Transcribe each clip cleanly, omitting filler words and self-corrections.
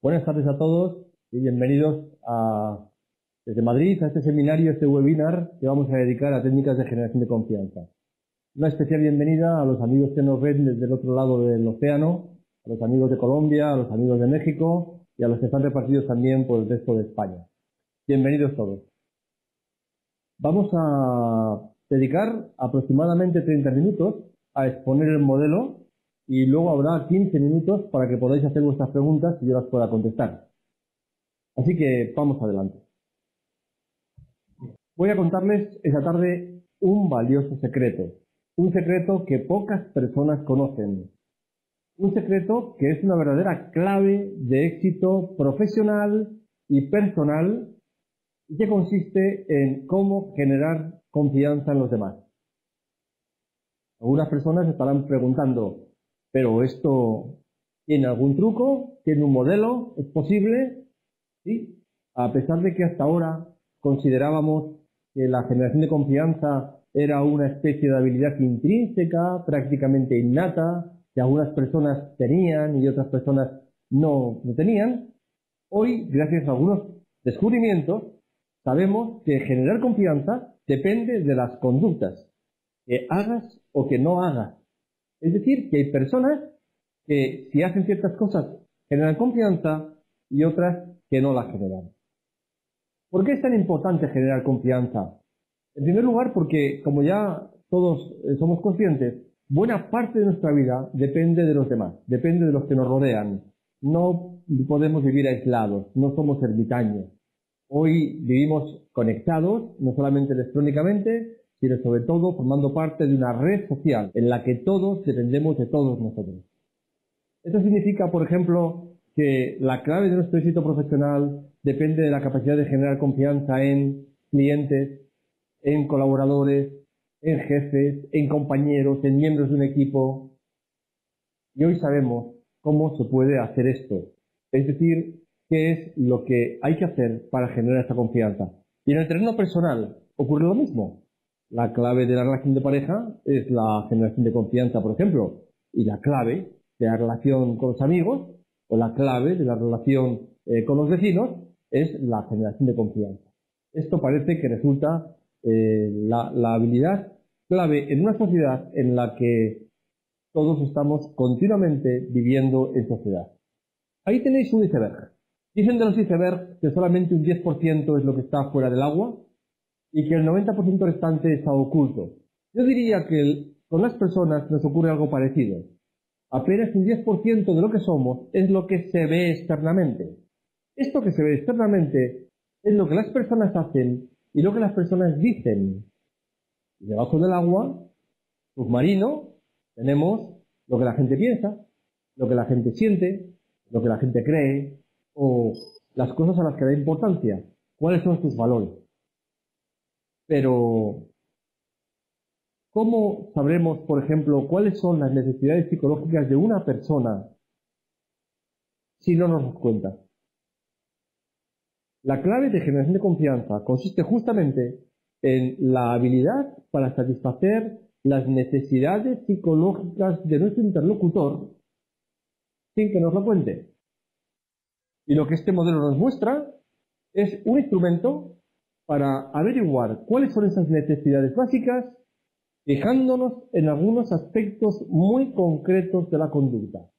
Buenas tardes a todos y bienvenidos desde Madrid a este seminario, este webinar que vamos a dedicar a técnicas de generación de confianza. Una especial bienvenida a los amigos que nos ven desde el otro lado del océano, a los amigos de Colombia, a los amigos de México y a los que están repartidos también por el resto de España. Bienvenidos todos. Vamos a dedicar aproximadamente 30 minutos a exponer el modelo y luego habrá 15 minutos para que podáis hacer vuestras preguntas y yo las pueda contestar. Así que vamos adelante. Voy a contarles esta tarde un valioso secreto. Un secreto que pocas personas conocen. Un secreto que es una verdadera clave de éxito profesional y personal y que consiste en cómo generar confianza en los demás. Algunas personas estarán preguntando, ¿pero esto tiene algún truco? ¿Tiene un modelo? ¿Es posible? Sí. A pesar de que hasta ahora considerábamos que la generación de confianza era una especie de habilidad intrínseca, prácticamente innata, que algunas personas tenían y otras personas no tenían, hoy, gracias a algunos descubrimientos, sabemos que generar confianza depende de las conductas, que hagas o que no hagas. Es decir, que hay personas que si hacen ciertas cosas generan confianza y otras que no la generan. ¿Por qué es tan importante generar confianza? En primer lugar, porque como ya todos somos conscientes, buena parte de nuestra vida depende de los demás, depende de los que nos rodean. No podemos vivir aislados, no somos ermitaños. Hoy vivimos conectados, no solamente electrónicamente, sino sobre todo formando parte de una red social en la que todos dependemos de todos nosotros. Esto significa, por ejemplo, que la clave de nuestro éxito profesional depende de la capacidad de generar confianza en clientes, en colaboradores, en jefes, en compañeros, en miembros de un equipo. Y hoy sabemos cómo se puede hacer esto. Es decir, qué es lo que hay que hacer para generar esta confianza. Y en el terreno personal ocurre lo mismo. La clave de la relación de pareja es la generación de confianza, por ejemplo. Y la clave de la relación con los amigos o la clave de la relación con los vecinos es la generación de confianza. Esto parece que resulta la habilidad clave en una sociedad en la que todos estamos continuamente viviendo en sociedad. Ahí tenéis un iceberg. Dicen de los icebergs que solamente un 10% es lo que está fuera del agua y que el 90% restante está oculto. Yo diría que con las personas nos ocurre algo parecido. Apenas un 10% de lo que somos es lo que se ve externamente. Esto que se ve externamente es lo que las personas hacen y lo que las personas dicen. Y debajo del agua, submarino, tenemos lo que la gente piensa, lo que la gente siente, lo que la gente cree o las cosas a las que da importancia. ¿Cuáles son sus valores? Pero, ¿cómo sabremos, por ejemplo, cuáles son las necesidades psicológicas de una persona si no nos damos cuenta? La clave de generación de confianza consiste justamente en la habilidad para satisfacer las necesidades psicológicas de nuestro interlocutor sin que nos lo cuente. Y lo que este modelo nos muestra es un instrumento para averiguar cuáles son esas necesidades básicas, fijándonos en algunos aspectos muy concretos de la conducta,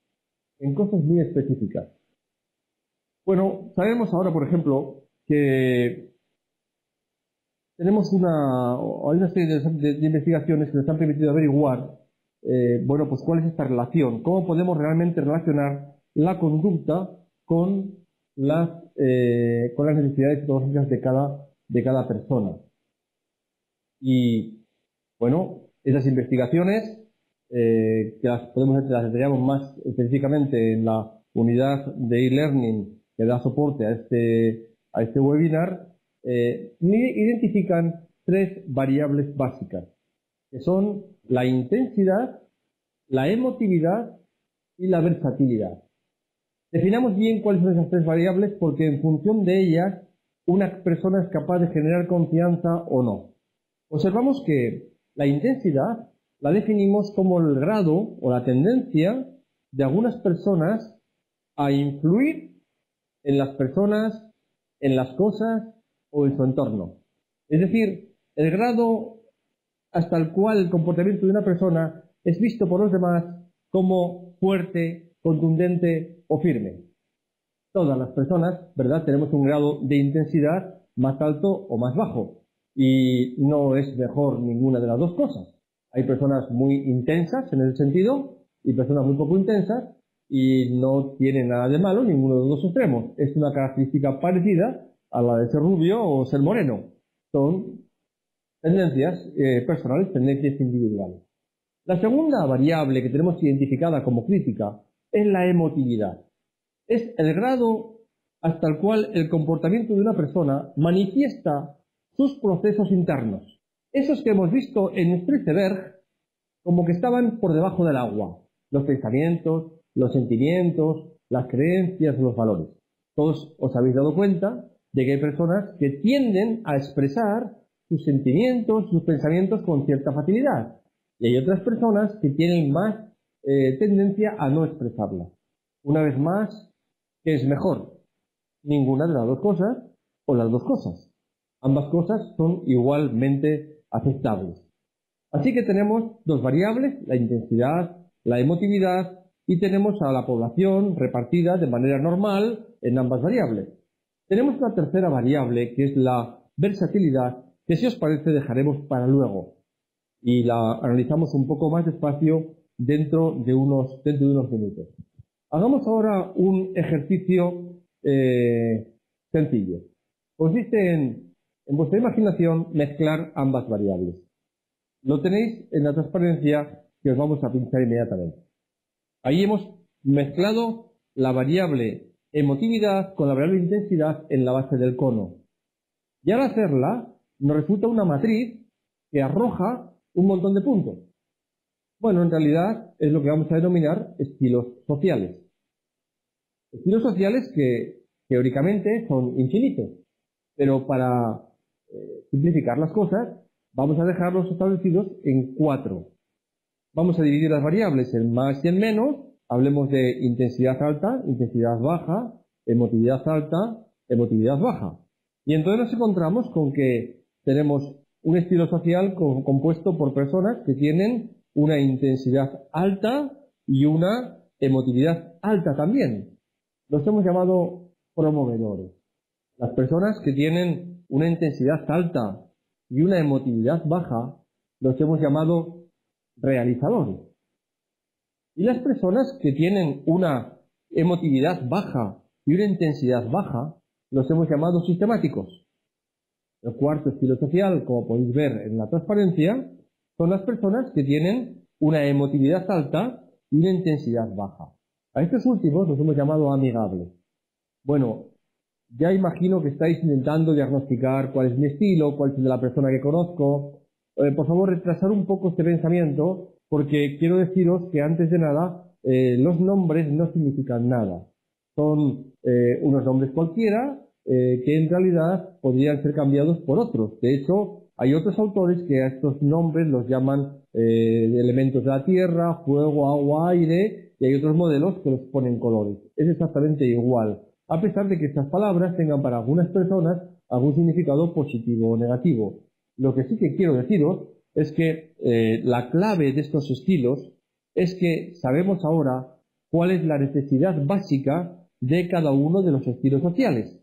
en cosas muy específicas. Bueno, sabemos ahora, por ejemplo, que tenemos hay una serie de investigaciones que nos han permitido averiguar, bueno, pues cuál es esta relación, cómo podemos realmente relacionar la conducta con las necesidades psicológicas de cada persona. Y, bueno, esas investigaciones, que las detallamos más específicamente en la unidad de e-learning que da soporte a este webinar, identifican 3 variables básicas, que son la intensidad, la emotividad y la versatilidad. Definamos bien cuáles son esas 3 variables porque en función de ellas una persona es capaz de generar confianza o no. Observamos que la intensidad la definimos como el grado o la tendencia de algunas personas a influir en las personas, en las cosas o en su entorno. Es decir, el grado hasta el cual el comportamiento de una persona es visto por los demás como fuerte, contundente o firme. Todas las personas, ¿verdad?, tenemos un grado de intensidad más alto o más bajo. Y no es mejor ninguna de las dos cosas. Hay personas muy intensas en ese sentido y personas muy poco intensas, y no tiene nada de malo ninguno de los dos extremos. Es una característica parecida a la de ser rubio o ser moreno. Son tendencias personales, tendencias individuales. La segunda variable que tenemos identificada como crítica es la emotividad. Es el grado hasta el cual el comportamiento de una persona manifiesta sus procesos internos. Esos que hemos visto en nuestro iceberg como que estaban por debajo del agua. Los pensamientos, los sentimientos, las creencias, los valores. Todos os habéis dado cuenta de que hay personas que tienden a expresar sus sentimientos, sus pensamientos con cierta facilidad. Y hay otras personas que tienen más tendencia a no expresarlas. Una vez más, ¿qué es mejor? Ninguna de las dos cosas o las dos cosas. Ambas cosas son igualmente aceptables. Así que tenemos dos variables, la intensidad, la emotividad, y tenemos a la población repartida de manera normal en ambas variables. Tenemos una tercera variable, que es la versatilidad, que si os parece dejaremos para luego y la analizamos un poco más despacio dentro de unos minutos. Hagamos ahora un ejercicio sencillo. Consiste en vuestra imaginación mezclar ambas variables. Lo tenéis en la transparencia que os vamos a pinchar inmediatamente. Ahí hemos mezclado la variable emotividad con la variable intensidad en la base del cono. Y al hacerla, nos resulta una matriz que arroja un montón de puntos. Bueno, en realidad es lo que vamos a denominar estilos sociales. Estilos sociales que teóricamente son infinitos, pero para simplificar las cosas, vamos a dejarlos establecidos en 4. Vamos a dividir las variables en más y en menos. Hablemos de intensidad alta, intensidad baja, emotividad alta, emotividad baja. Y entonces nos encontramos con que tenemos un estilo social compuesto por personas que tienen una intensidad alta y una emotividad alta también. Los hemos llamado promovedores. Las personas que tienen una intensidad alta y una emotividad baja los hemos llamado realizadores. Y las personas que tienen una emotividad baja y una intensidad baja los hemos llamado sistemáticos. El cuarto estilo social, como podéis ver en la transparencia, son las personas que tienen una emotividad alta y una intensidad baja. A estos últimos los hemos llamado amigables. Bueno, ya imagino que estáis intentando diagnosticar cuál es mi estilo, cuál es el de la persona que conozco. Por favor, retrasar un poco este pensamiento, porque quiero deciros que antes de nada, los nombres no significan nada. Son unos nombres cualquiera que en realidad podrían ser cambiados por otros. De hecho, hay otros autores que a estos nombres los llaman elementos de la tierra, fuego, agua, aire, y hay otros modelos que los ponen colores. Es exactamente igual, a pesar de que estas palabras tengan para algunas personas algún significado positivo o negativo. Lo que sí que quiero deciros es que la clave de estos estilos es que sabemos ahora cuál es la necesidad básica de cada uno de los estilos sociales.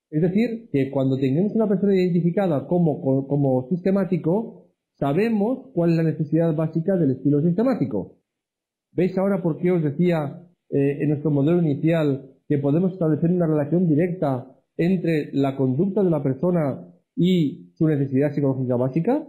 Es decir, que cuando tengamos una persona identificada como sistemático, sabemos cuál es la necesidad básica del estilo sistemático. ¿Veis ahora por qué os decía en nuestro modelo inicial que podemos establecer una relación directa entre la conducta de la persona y su necesidad psicológica básica?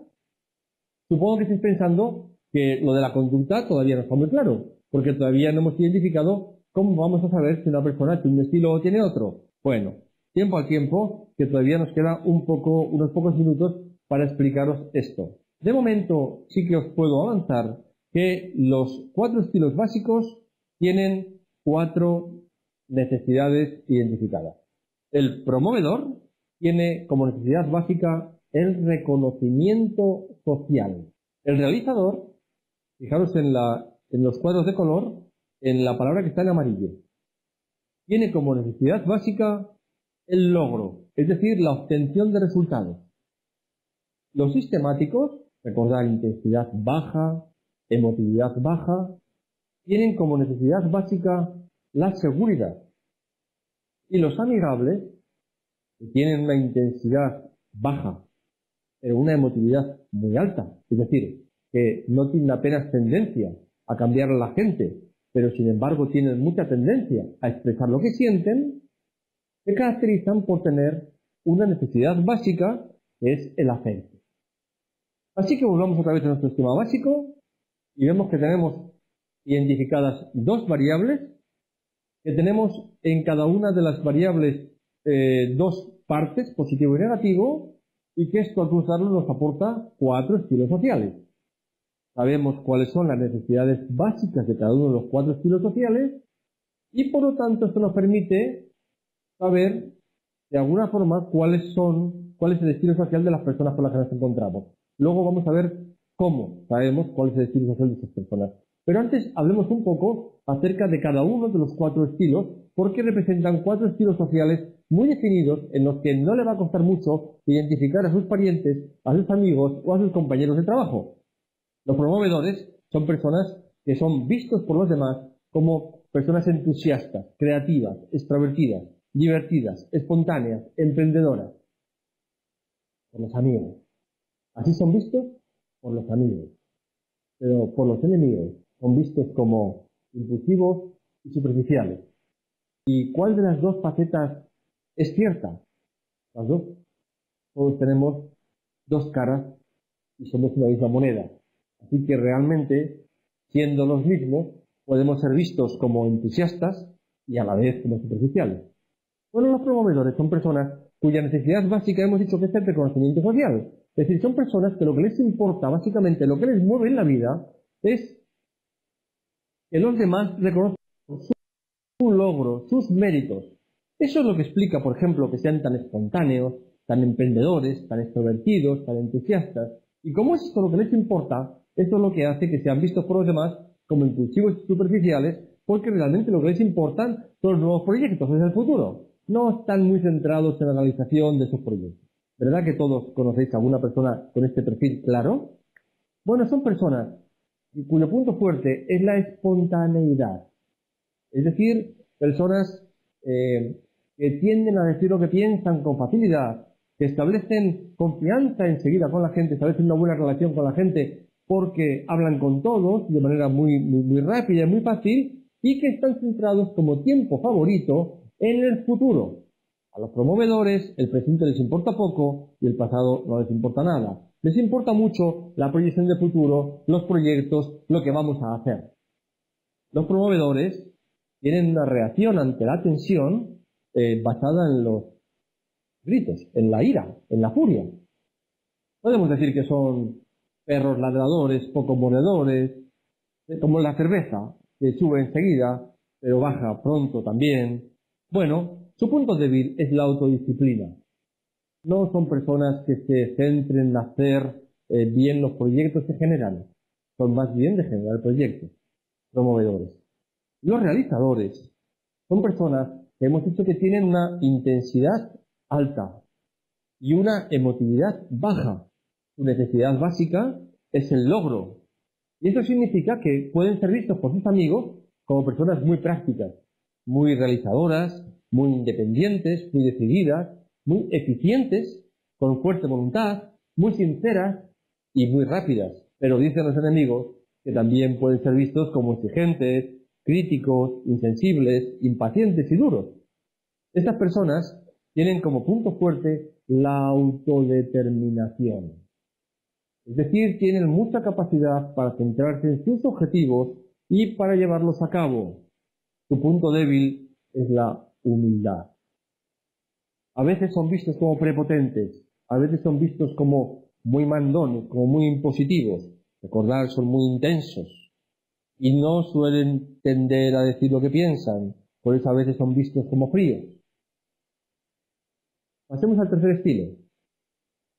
Supongo que estáis pensando que lo de la conducta todavía no está muy claro, porque todavía no hemos identificado cómo vamos a saber si una persona tiene un estilo o tiene otro. Bueno, tiempo al tiempo, que todavía nos queda unos pocos minutos para explicaros esto. De momento sí que os puedo avanzar que los 4 estilos básicos tienen 4 necesidades identificadas. El promovedor tiene como necesidad básica el reconocimiento social. El realizador, fijaros en los cuadros de color, en la palabra que está en amarillo. tiene como necesidad básica el logro, es decir, la obtención de resultados. Los sistemáticos, recordar intensidad baja, emotividad baja, tienen como necesidad básica la seguridad. Y los amigables, que tienen una intensidad baja, pero una emotividad muy alta, es decir, que no tienen apenas tendencia a cambiar a la gente, pero sin embargo tienen mucha tendencia a expresar lo que sienten, se caracterizan por tener una necesidad básica, que es el afecto. Así que volvamos otra vez a nuestro esquema básico y vemos que tenemos identificadas dos variables, que tenemos en cada una de las variables dos partes, positivo y negativo, y que esto al cruzarlo nos aporta 4 estilos sociales. Sabemos cuáles son las necesidades básicas de cada uno de los 4 estilos sociales y por lo tanto esto nos permite saber de alguna forma cuál es el estilo social de las personas con las que nos encontramos. Luego vamos a ver cómo sabemos cuál es el estilo social de esas personas. Pero antes hablemos un poco acerca de cada uno de los 4 estilos, porque representan 4 estilos sociales muy definidos en los que no le va a costar mucho identificar a sus parientes, a sus amigos o a sus compañeros de trabajo. Los promovedores son personas que son vistos por los demás como personas entusiastas, creativas, extrovertidas, divertidas, espontáneas, emprendedoras. Por los amigos. Así son vistos por los amigos. Pero por los enemigos son vistos como impulsivos y superficiales. ¿Y cuál de las dos facetas es cierta? Las dos. Todos tenemos dos caras y somos una misma moneda. Así que realmente, siendo los mismos, podemos ser vistos como entusiastas y a la vez como superficiales. Bueno, los promovedores son personas cuya necesidad básica hemos dicho que es el reconocimiento social. Es decir, son personas que lo que les importa, básicamente lo que les mueve en la vida, es que los demás reconozcan su logro, sus méritos. Eso es lo que explica, por ejemplo, que sean tan espontáneos, tan emprendedores, tan extrovertidos, tan entusiastas. Y como es esto lo que les importa, esto es lo que hace que sean vistos por los demás como impulsivos y superficiales, porque realmente lo que les importan son los nuevos proyectos desde el futuro. No están muy centrados en la realización de esos proyectos. ¿Verdad que todos conocéis a alguna persona con este perfil claro? Bueno, son personas cuyo punto fuerte es la espontaneidad. Es decir, personas que tienden a decir lo que piensan con facilidad, que establecen confianza enseguida con la gente, establecen una buena relación con la gente porque hablan con todos de manera muy rápida y muy fácil y que están centrados como tiempo favorito en el futuro. A los promovedores el presente les importa poco y el pasado no les importa nada. Les importa mucho la proyección de futuro, los proyectos, lo que vamos a hacer. Los promovedores tienen una reacción ante la tensión basada en los gritos, en la ira, en la furia. Podemos decir que son perros ladradores, poco mordedores, como la cerveza, que sube enseguida, pero baja pronto también. Bueno, su punto débil es la autodisciplina. No son personas que se centren en hacer bien los proyectos que generan. Son más bien de generar proyectos. Promovedores. Los realizadores son personas que hemos dicho que tienen una intensidad alta y una emotividad baja. Su necesidad básica es el logro. Y eso significa que pueden ser vistos por sus amigos como personas muy prácticas, muy realizadoras, muy independientes, muy decididas, muy eficientes, con fuerte voluntad, muy sinceras y muy rápidas. Pero dicen los enemigos que también pueden ser vistos como exigentes, críticos, insensibles, impacientes y duros. Estas personas tienen como punto fuerte la autodeterminación. Es decir, tienen mucha capacidad para centrarse en sus objetivos y para llevarlos a cabo. Su punto débil es la humildad. A veces son vistos como prepotentes, a veces son vistos como muy mandones, como muy impositivos. Recordad, son muy intensos y no suelen tender a decir lo que piensan, por eso a veces son vistos como fríos. Pasemos al tercer estilo,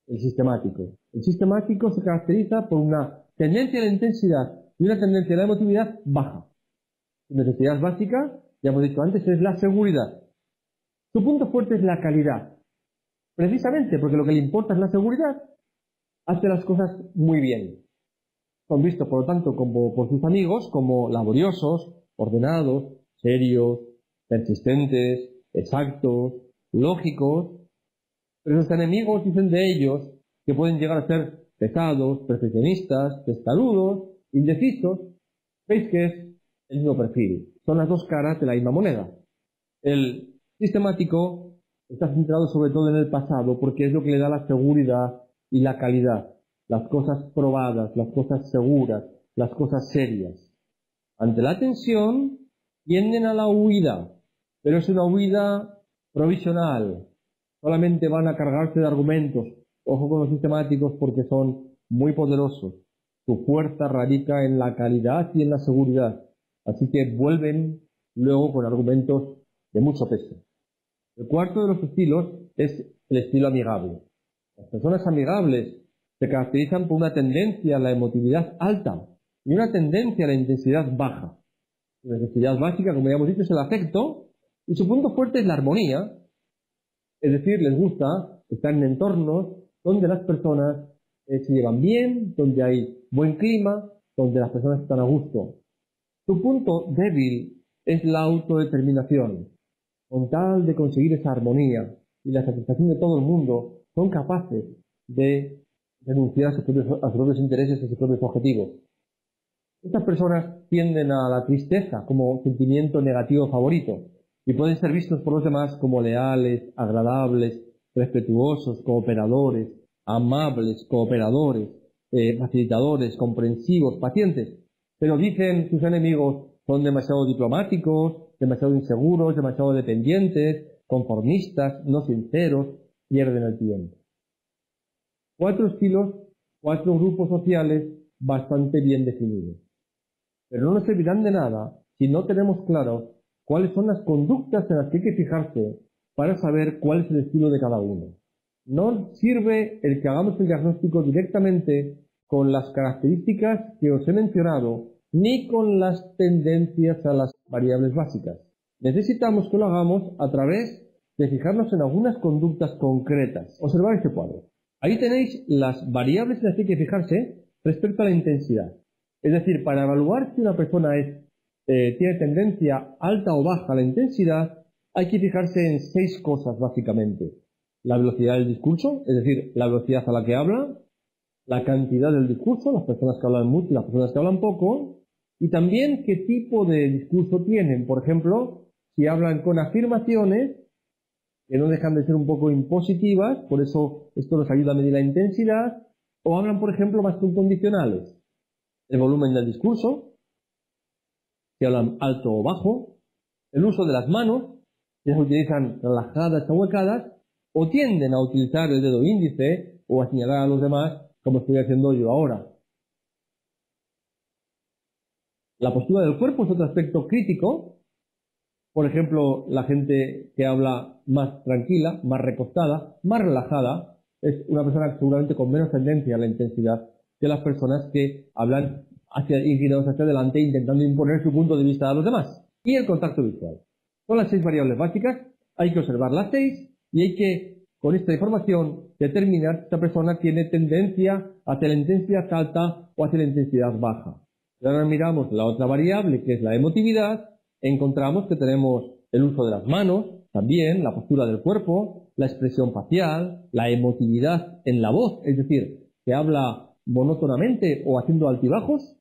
el sistemático. El sistemático se caracteriza por una tendencia a la intensidad y una tendencia a la emotividad baja. Su necesidad básica, ya hemos dicho antes, es la seguridad. Su punto fuerte es la calidad. Precisamente porque lo que le importa es la seguridad, hace las cosas muy bien. Son vistos, por lo tanto, como por sus amigos, como laboriosos, ordenados, serios, persistentes, exactos, lógicos. Pero sus enemigos dicen de ellos que pueden llegar a ser pesados, perfeccionistas, testarudos, indecisos. Veis que es el mismo perfil. Son las dos caras de la misma moneda. El sistemático está centrado sobre todo en el pasado porque es lo que le da la seguridad y la calidad. Las cosas probadas, las cosas seguras, las cosas serias. Ante la tensión, tienden a la huida, pero es una huida provisional. Solamente van a cargarse de argumentos. Ojo con los sistemáticos porque son muy poderosos. Su fuerza radica en la calidad y en la seguridad. Así que vuelven luego con argumentos de mucho peso. El cuarto de los estilos es el estilo amigable. Las personas amigables se caracterizan por una tendencia a la emotividad alta y una tendencia a la intensidad baja. La necesidad básica, como ya hemos dicho, es el afecto y su punto fuerte es la armonía. Es decir, les gusta estar en entornos donde las personas se llevan bien, donde hay buen clima, donde las personas están a gusto. Su punto débil es la autodeterminación. Con tal de conseguir esa armonía y la satisfacción de todo el mundo, son capaces de renunciar a sus propios intereses y a sus propios objetivos. Estas personas tienden a la tristeza como sentimiento negativo favorito y pueden ser vistos por los demás como leales, agradables, respetuosos, cooperadores, amables, cooperadores, facilitadores, comprensivos, pacientes. Pero dicen sus enemigos, son demasiado diplomáticos, demasiado inseguros, demasiado dependientes, conformistas, no sinceros, pierden el tiempo. 4 estilos, 4 grupos sociales bastante bien definidos. Pero no nos servirán de nada si no tenemos claro cuáles son las conductas en las que hay que fijarse para saber cuál es el estilo de cada uno. No sirve el que hagamos el diagnóstico directamente con las características que os he mencionado, ni con las tendencias a las variables básicas. Necesitamos que lo hagamos a través de fijarnos en algunas conductas concretas. Observad este cuadro. Ahí tenéis las variables en las que hay que fijarse respecto a la intensidad. Es decir, para evaluar si una persona tiene tendencia alta o baja a la intensidad, hay que fijarse en 6 cosas básicamente. La velocidad del discurso, es decir, la velocidad a la que habla, la cantidad del discurso, las personas que hablan mucho y las personas que hablan poco, y también qué tipo de discurso tienen. Por ejemplo, si hablan con afirmaciones, que no dejan de ser un poco impositivas, por eso esto nos ayuda a medir la intensidad, o hablan, por ejemplo, más con condicionales. El volumen del discurso, si hablan alto o bajo, el uso de las manos, si se utilizan relajadas o huecadas, o tienden a utilizar el dedo índice o a señalar a los demás, como estoy haciendo yo ahora. La postura del cuerpo es otro aspecto crítico. Por ejemplo, la gente que habla más tranquila, más recostada, más relajada, es una persona seguramente con menos tendencia a la intensidad que las personas que hablan inclinados hacia adelante intentando imponer su punto de vista a los demás. Y el contacto visual. Son las 6 variables básicas, hay que observar las 6 y hay que, con esta información, determinar si esta persona tiene tendencia hacia la intensidad alta o hacia la intensidad baja. Si ahora miramos la otra variable, que es la emotividad, encontramos que tenemos el uso de las manos, también la postura del cuerpo, la expresión facial, la emotividad en la voz, es decir, que habla monótonamente o haciendo altibajos.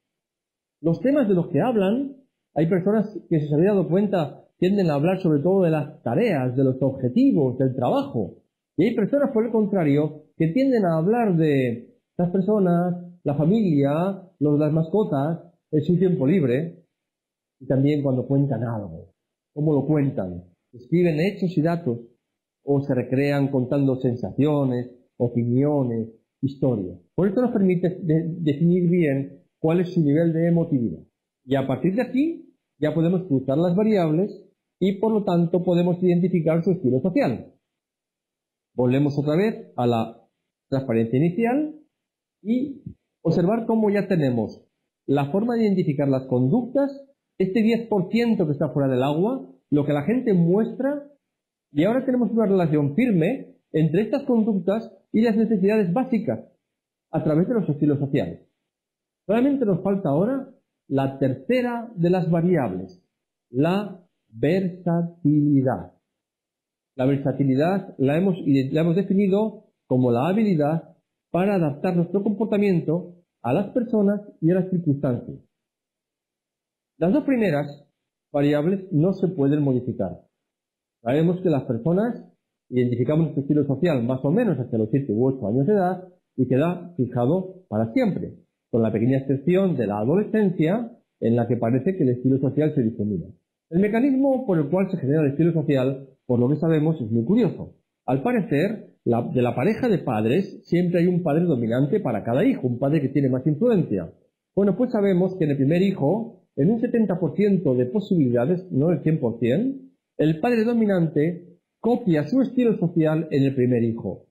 Los temas de los que hablan, hay personas que, si se había dado cuenta, tienden a hablar sobre todo de las tareas, de los objetivos, del trabajo. Y hay personas, por el contrario, que tienden a hablar de las personas, la familia, las mascotas, en su tiempo libre, y también cuando cuentan algo. ¿Cómo lo cuentan? Escriben hechos y datos, o se recrean contando sensaciones, opiniones, historias. Por esto nos permite definir bien cuál es su nivel de emotividad. Y a partir de aquí, ya podemos cruzar las variables y, por lo tanto, podemos identificar su estilo social. Volvemos otra vez a la transparencia inicial y observar cómo ya tenemos la forma de identificar las conductas este 10% que está fuera del agua, lo que la gente muestra, y ahora tenemos una relación firme entre estas conductas y las necesidades básicas a través de los estilos sociales. Solamente nos falta ahora la tercera de las variables, la versatilidad. La versatilidad la hemos definido como la habilidad para adaptar nuestro comportamiento a las personas y a las circunstancias. Las dos primeras variables no se pueden modificar. Sabemos que las personas identificamos nuestro estilo social más o menos hasta los 7 u 8 años de edad y queda fijado para siempre, con la pequeña excepción de la adolescencia en la que parece que el estilo social se difumina. El mecanismo por el cual se genera el estilo social, por lo que sabemos, es muy curioso. Al parecer, de la pareja de padres siempre hay un padre dominante para cada hijo, un padre que tiene más influencia. Bueno, pues sabemos que en el primer hijo, en un 70% de posibilidades, no el 100%, el padre dominante copia su estilo social en el primer hijo.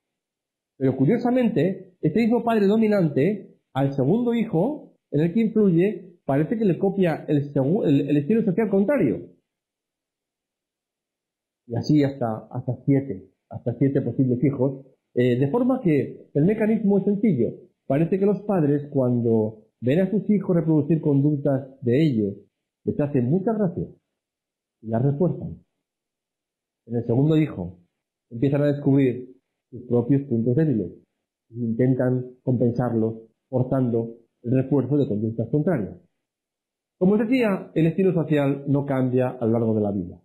Pero curiosamente, este mismo padre dominante, al segundo hijo, en el que influye, parece que le copia el estilo social contrario. Y así hasta 7 posibles hijos. De forma que el mecanismo es sencillo. Parece que los padres, cuando ven a sus hijos reproducir conductas de ellos, les hacen mucha gracia y las refuerzan. En el segundo hijo empiezan a descubrir sus propios puntos débiles e intentan compensarlos forzando el refuerzo de conductas contrarias. Como os decía, el estilo social no cambia a lo largo de la vida.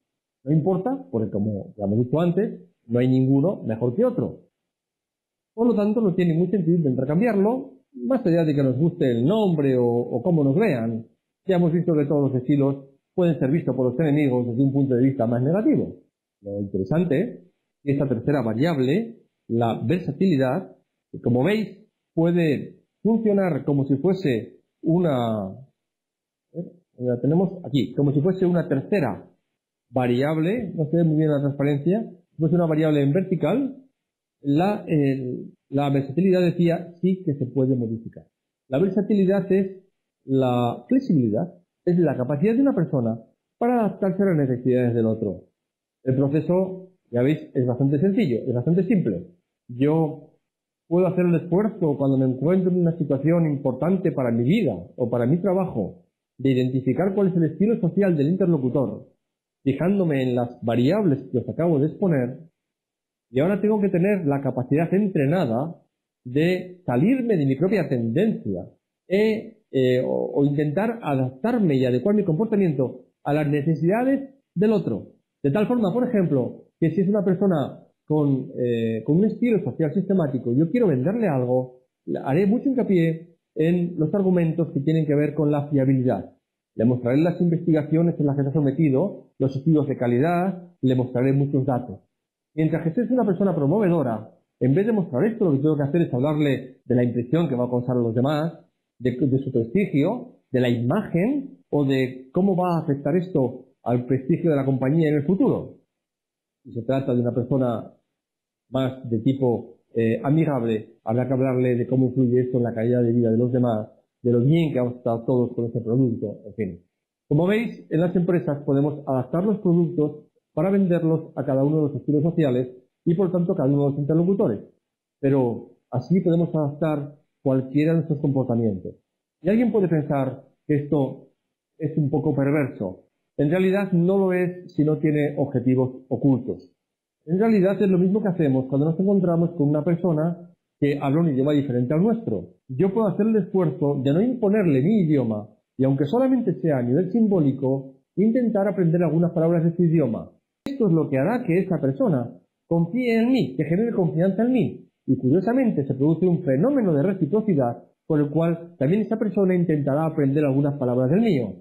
No importa, porque como ya hemos dicho antes, no hay ninguno mejor que otro. Por lo tanto, no tiene ningún sentido intentar cambiarlo, más allá de que nos guste el nombre o cómo nos vean. Ya hemos visto que todos los estilos pueden ser vistos por los enemigos desde un punto de vista más negativo. Lo interesante es que esta tercera variable, la versatilidad, que como veis puede funcionar como si fuese la tenemos aquí, como si fuese una tercera variable, no se ve muy bien la transparencia, si fuese una variable en vertical, la versatilidad decía sí que se puede modificar. La versatilidad es la flexibilidad, es la capacidad de una persona para adaptarse a las necesidades del otro. El proceso, ya veis, es bastante sencillo, es bastante simple. Yo puedo hacer el esfuerzo cuando me encuentro en una situación importante para mi vida o para mi trabajo de identificar cuál es el estilo social del interlocutor, fijándome en las variables que os acabo de exponer, y ahora tengo que tener la capacidad entrenada de salirme de mi propia tendencia o intentar adaptarme y adecuar mi comportamiento a las necesidades del otro. De tal forma, por ejemplo, que si es una persona con un estilo social sistemático, yo quiero venderle algo, haré mucho hincapié en los argumentos que tienen que ver con la fiabilidad. Le mostraré las investigaciones en las que se ha sometido, los estudios de calidad, le mostraré muchos datos. Mientras que si es una persona promovedora, en vez de mostrar esto, lo que tengo que hacer es hablarle de la impresión que va a causar a los demás, de su prestigio, de la imagen o de cómo va a afectar esto al prestigio de la compañía en el futuro. Si se trata de una persona más de tipo amigable, habrá que hablarle de cómo influye esto en la calidad de vida de los demás, de lo bien que vamos a estar todos con ese producto, en fin. Como veis, en las empresas podemos adaptar los productos para venderlos a cada uno de los estilos sociales y por tanto a cada uno de los interlocutores. Pero así podemos adaptar cualquiera de nuestros comportamientos. Y alguien puede pensar que esto es un poco perverso. En realidad no lo es si no tiene objetivos ocultos. En realidad es lo mismo que hacemos cuando nos encontramos con una persona que habla un idioma diferente al nuestro. Yo puedo hacer el esfuerzo de no imponerle mi idioma y aunque solamente sea a nivel simbólico, intentar aprender algunas palabras de su idioma. Esto es lo que hará que esa persona confíe en mí, que genere confianza en mí. Y curiosamente se produce un fenómeno de reciprocidad por el cual también esa persona intentará aprender algunas palabras del mío.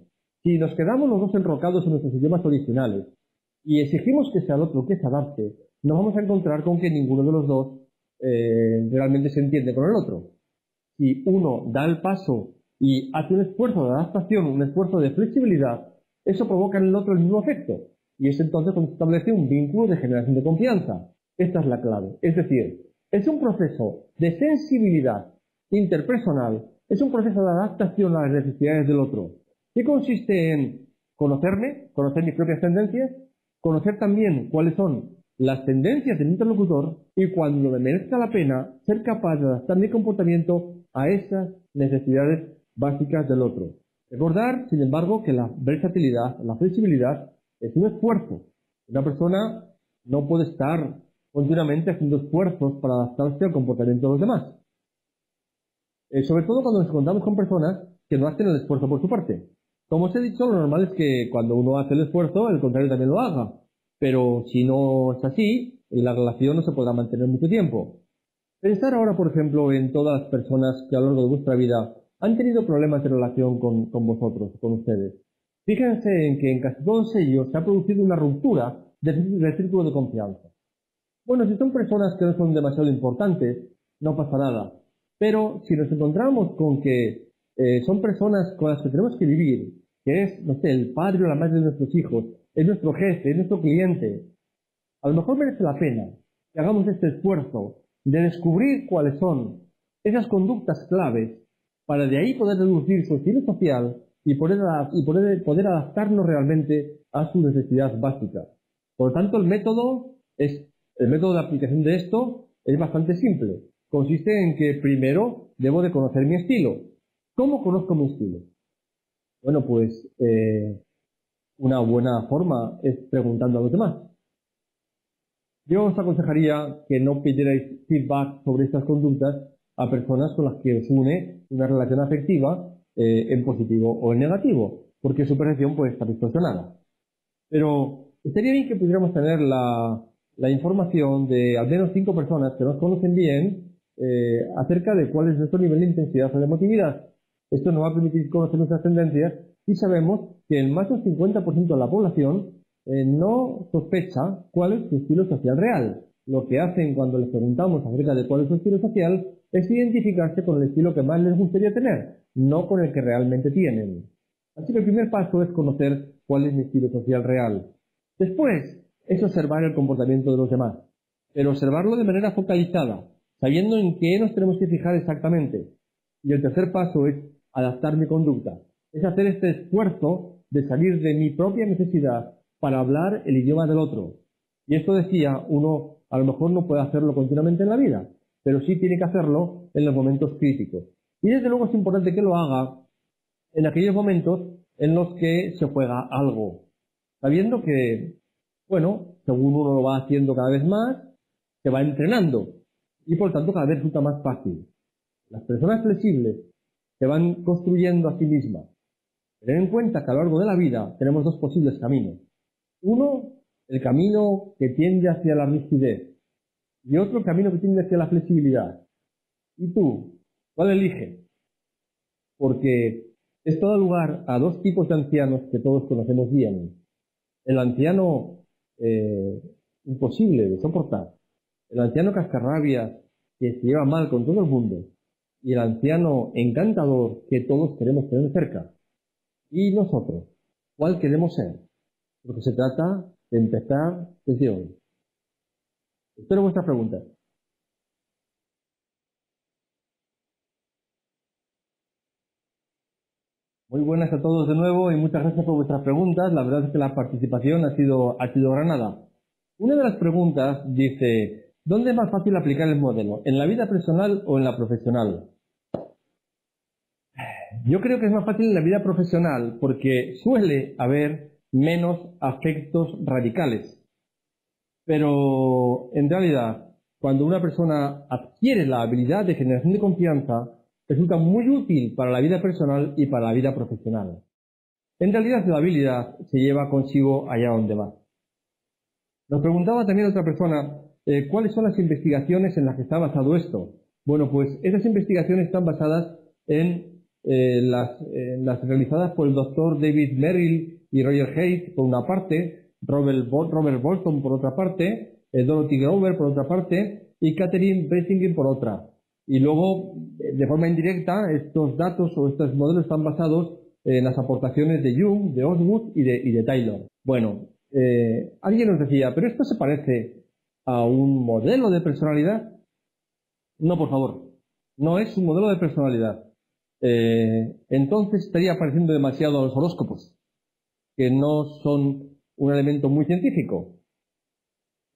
Si nos quedamos los dos enrocados en nuestros idiomas originales y exigimos que sea el otro que se adapte, nos vamos a encontrar con que ninguno de los dos realmente se entiende con el otro. Si uno da el paso y hace un esfuerzo de adaptación, un esfuerzo de flexibilidad, eso provoca en el otro el mismo efecto. Y es entonces cuando se establece un vínculo de generación de confianza. Esta es la clave. Es decir, es un proceso de sensibilidad interpersonal, es un proceso de adaptación a las necesidades del otro, que consiste en conocerme, conocer mis propias tendencias, conocer también cuáles son las tendencias del interlocutor y cuando me merezca la pena, ser capaz de adaptar mi comportamiento a esas necesidades básicas del otro. Recordar, sin embargo, que la versatilidad, la flexibilidad es un esfuerzo. Una persona no puede estar continuamente haciendo esfuerzos para adaptarse al comportamiento de los demás. Sobre todo cuando nos encontramos con personas que no hacen el esfuerzo por su parte. Como os he dicho, lo normal es que cuando uno hace el esfuerzo, el contrario también lo haga. Pero si no es así, la relación no se podrá mantener mucho tiempo. Pensar ahora, por ejemplo, en todas las personas que a lo largo de vuestra vida han tenido problemas de relación con vosotros, con ustedes. Fíjense en que en casi todos ellos se ha producido una ruptura del círculo de confianza. Bueno, si son personas que no son demasiado importantes, no pasa nada. Pero si nos encontramos con que son personas con las que tenemos que vivir, que es, no sé, el padre o la madre de nuestros hijos, es nuestro jefe, es nuestro cliente, a lo mejor merece la pena que hagamos este esfuerzo de descubrir cuáles son esas conductas claves para de ahí poder deducir su estilo social y poder adaptarnos realmente a su necesidad básica. Por lo tanto, el método de aplicación de esto es bastante simple. Consiste en que primero debo de conocer mi estilo. ¿Cómo conozco mi estilo? Bueno, pues una buena forma es preguntando a los demás. Yo os aconsejaría que no pidierais feedback sobre estas conductas a personas con las que os une una relación afectiva en positivo o en negativo, porque su percepción puede estar distorsionada. Pero estaría bien que pudiéramos tener la información de al menos 5 personas que nos conocen bien acerca de cuál es nuestro nivel de intensidad o de emotividad. Esto nos va a permitir conocer nuestras tendencias y sabemos que el más del 50% de la población no sospecha cuál es su estilo social real. Lo que hacen cuando les preguntamos acerca de cuál es su estilo social es identificarse con el estilo que más les gustaría tener, no con el que realmente tienen. Así que el primer paso es conocer cuál es mi estilo social real. Después es observar el comportamiento de los demás, pero observarlo de manera focalizada, sabiendo en qué nos tenemos que fijar exactamente. Y el tercer paso es adaptar mi conducta. Es hacer este esfuerzo de salir de mi propia necesidad para hablar el idioma del otro. Y esto decía, uno a lo mejor no puede hacerlo continuamente en la vida, pero sí tiene que hacerlo en los momentos críticos. Y desde luego es importante que lo haga en aquellos momentos en los que se juega algo, sabiendo que, bueno, según uno lo va haciendo cada vez más, se va entrenando y por tanto cada vez resulta más fácil. Las personas flexibles se van construyendo a sí mismas. Tener en cuenta que a lo largo de la vida tenemos dos posibles caminos. Uno, el camino que tiende hacia la rigidez y otro el camino que tiende hacia la flexibilidad. ¿Y tú? ¿Cuál eliges? Porque esto da lugar a dos tipos de ancianos que todos conocemos bien. El anciano imposible de soportar, el anciano cascarrabias que se lleva mal con todo el mundo y el anciano encantador que todos queremos tener cerca. ¿Y nosotros? ¿Cuál queremos ser? Porque se trata de empezar desde hoy. Espero vuestras preguntas. Muy buenas a todos de nuevo y muchas gracias por vuestras preguntas. La verdad es que la participación ha sido granada. Una de las preguntas dice, ¿dónde es más fácil aplicar el modelo? ¿En la vida personal o en la profesional? Yo creo que es más fácil en la vida profesional porque suele haber menos afectos radicales. Pero en realidad, cuando una persona adquiere la habilidad de generación de confianza, resulta muy útil para la vida personal y para la vida profesional. En realidad la habilidad se lleva consigo allá donde va. Nos preguntaba también otra persona, ¿cuáles son las investigaciones en las que está basado esto? Bueno, pues esas investigaciones están basadas en las realizadas por el doctor David Merrill y Roger Hayes por una parte, Robert Bolton por otra parte, Dorothy Grover por otra parte y Catherine Bessinger por otra. Y luego, de forma indirecta, estos datos o estos modelos están basados en las aportaciones de Jung, de Osgood y de Taylor. Bueno, alguien nos decía, ¿pero esto se parece a un modelo de personalidad? No, por favor, no es un modelo de personalidad. Entonces estaría pareciendo demasiado a los horóscopos. que no son un elemento muy científico.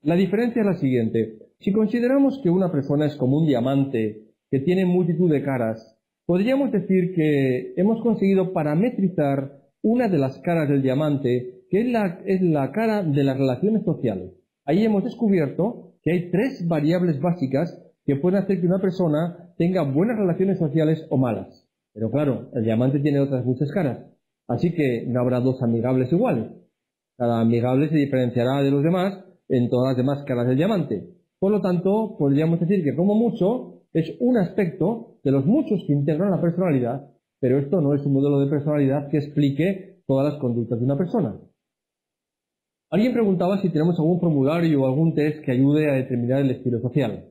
La diferencia es la siguiente. Si consideramos que una persona es como un diamante que tiene multitud de caras, podríamos decir que hemos conseguido parametrizar una de las caras del diamante, que es la cara de las relaciones sociales. Ahí hemos descubierto que hay 3 variables básicas que pueden hacer que una persona tenga buenas relaciones sociales o malas. Pero claro, el diamante tiene otras muchas caras, así que no habrá 2 amigables iguales. Cada amigable se diferenciará de los demás en todas las demás caras del diamante. Por lo tanto, podríamos decir que como mucho es un aspecto de los muchos que integran la personalidad, pero esto no es un modelo de personalidad que explique todas las conductas de una persona. Alguien preguntaba si tenemos algún formulario o algún test que ayude a determinar el estilo social.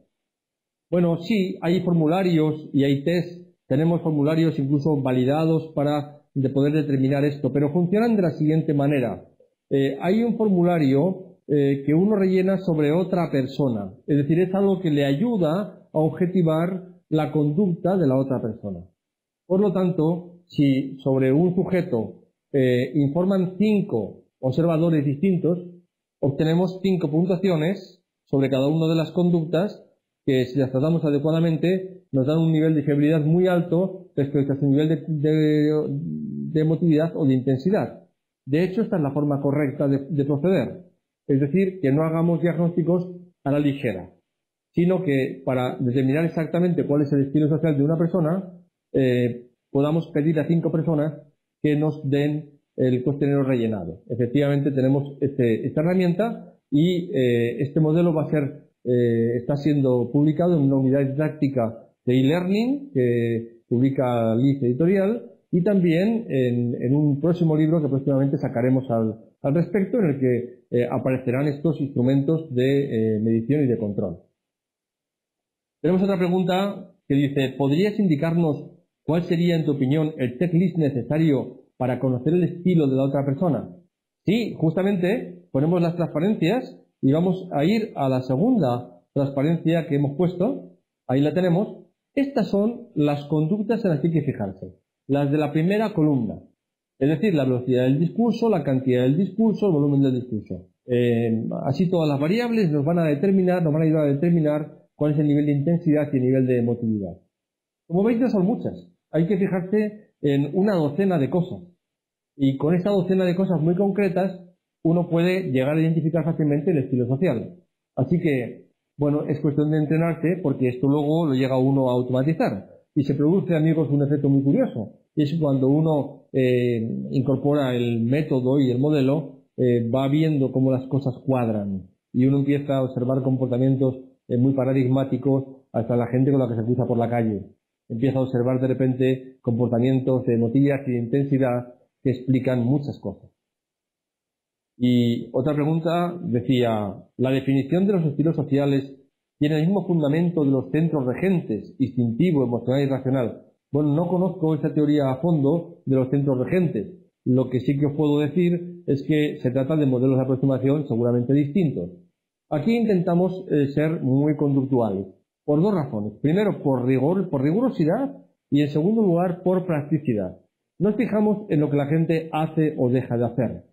Bueno, sí, hay formularios y hay test. Tenemos formularios incluso validados para poder determinar esto, pero funcionan de la siguiente manera. Hay un formulario que uno rellena sobre otra persona, es decir, es algo que le ayuda a objetivar la conducta de la otra persona. Por lo tanto, si sobre un sujeto informan 5 observadores distintos, obtenemos 5 puntuaciones sobre cada una de las conductas que, si las tratamos adecuadamente, nos dan un nivel de fiabilidad muy alto respecto a su nivel de emotividad o de intensidad. De hecho, esta es la forma correcta de proceder. Es decir, que no hagamos diagnósticos a la ligera, sino que para determinar exactamente cuál es el estilo social de una persona, podamos pedir a 5 personas que nos den el cuestionario rellenado. Efectivamente, tenemos esta herramienta y este modelo está siendo publicado en una unidad didáctica de e-learning que publica LIS Editorial, y también en un próximo libro que próximamente sacaremos al respecto, en el que aparecerán estos instrumentos de medición y de control. Tenemos otra pregunta que dice: ¿podrías indicarnos cuál sería, en tu opinión, el checklist necesario para conocer el estilo de la otra persona? Sí, justamente ponemos las transparencias y vamos a ir a la segunda transparencia que hemos puesto. Ahí la tenemos. Estas son las conductas en las que hay que fijarse. Las de la primera columna, es decir, la velocidad del discurso, la cantidad del discurso, el volumen del discurso. Así todas las variables nos van a ayudar a determinar cuál es el nivel de intensidad y el nivel de emotividad. Como veis, no son muchas. Hay que fijarse en una docena de cosas. Y con esta docena de cosas muy concretas, uno puede llegar a identificar fácilmente el estilo social. Así que, bueno, es cuestión de entrenarse, porque esto luego lo llega uno a automatizar. Y se produce, amigos, un efecto muy curioso. Y es cuando uno incorpora el método y el modelo, va viendo cómo las cosas cuadran. Y uno empieza a observar comportamientos muy paradigmáticos hasta la gente con la que se cruza por la calle. Empieza a observar de repente comportamientos de emotividad y de intensidad que explican muchas cosas. Y otra pregunta decía: ¿la definición de los estilos sociales tiene el mismo fundamento de los centros regentes, instintivo, emocional y racional? Bueno, no conozco esa teoría a fondo de los centros regentes. Lo que sí que os puedo decir es que se trata de modelos de aproximación seguramente distintos. Aquí intentamos ser muy conductuales, por 2 razones. Primero, por rigurosidad, y en segundo lugar, por practicidad. Nos fijamos en lo que la gente hace o deja de hacer.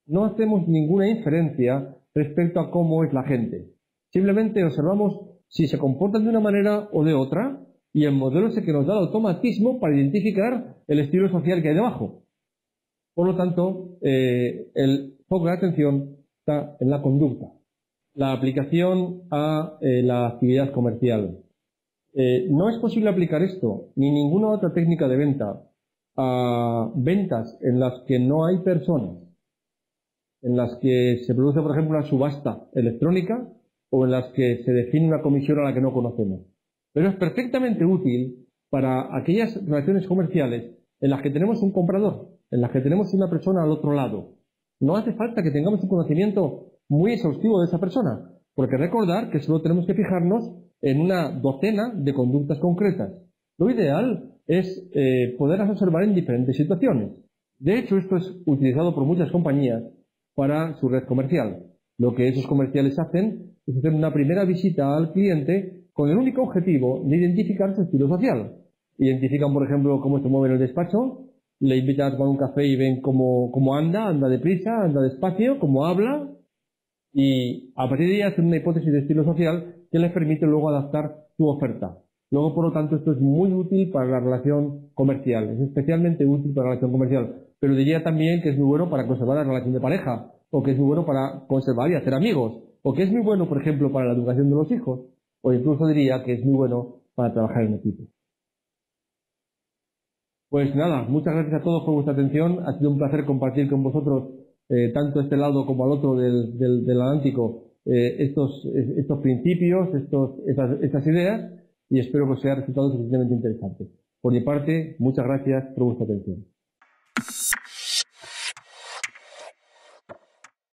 No hacemos ninguna inferencia respecto a cómo es la gente. Simplemente observamos si se comportan de una manera o de otra, y el modelo es el que nos da el automatismo para identificar el estilo social que hay debajo. Por lo tanto, el foco de atención está en la conducta. La aplicación a la actividad comercial. No es posible aplicar esto, ni ninguna otra técnica de venta, a ventas en las que no hay personas, en las que se produce, por ejemplo, una subasta electrónica, o en las que se define una comisión a la que no conocemos. Pero es perfectamente útil para aquellas relaciones comerciales en las que tenemos un comprador, en las que tenemos una persona al otro lado. No hace falta que tengamos un conocimiento muy exhaustivo de esa persona, porque recordar que solo tenemos que fijarnos en una docena de conductas concretas. Lo ideal es poderlas observar en diferentes situaciones. De hecho, esto es utilizado por muchas compañías para su red comercial. Lo que esos comerciales hacen es hacer una primera visita al cliente con el único objetivo de identificar su estilo social. Identifican, por ejemplo, cómo se mueve en el despacho, le invitan a tomar un café y ven cómo anda deprisa, anda despacio, cómo habla, y a partir de ahí hacen una hipótesis de estilo social que les permite luego adaptar su oferta. Luego, por lo tanto, esto es muy útil para la relación comercial, es especialmente útil para la relación comercial, pero diría también que es muy bueno para conservar la relación de pareja, o que es muy bueno para conservar y hacer amigos, o que es muy bueno, por ejemplo, para la educación de los hijos, o incluso diría que es muy bueno para trabajar en equipo. Pues nada, muchas gracias a todos por vuestra atención. Ha sido un placer compartir con vosotros, tanto este lado como al otro del Atlántico, estos principios, estas ideas, y espero que os sea resultado suficientemente interesante. Por mi parte, muchas gracias por vuestra atención.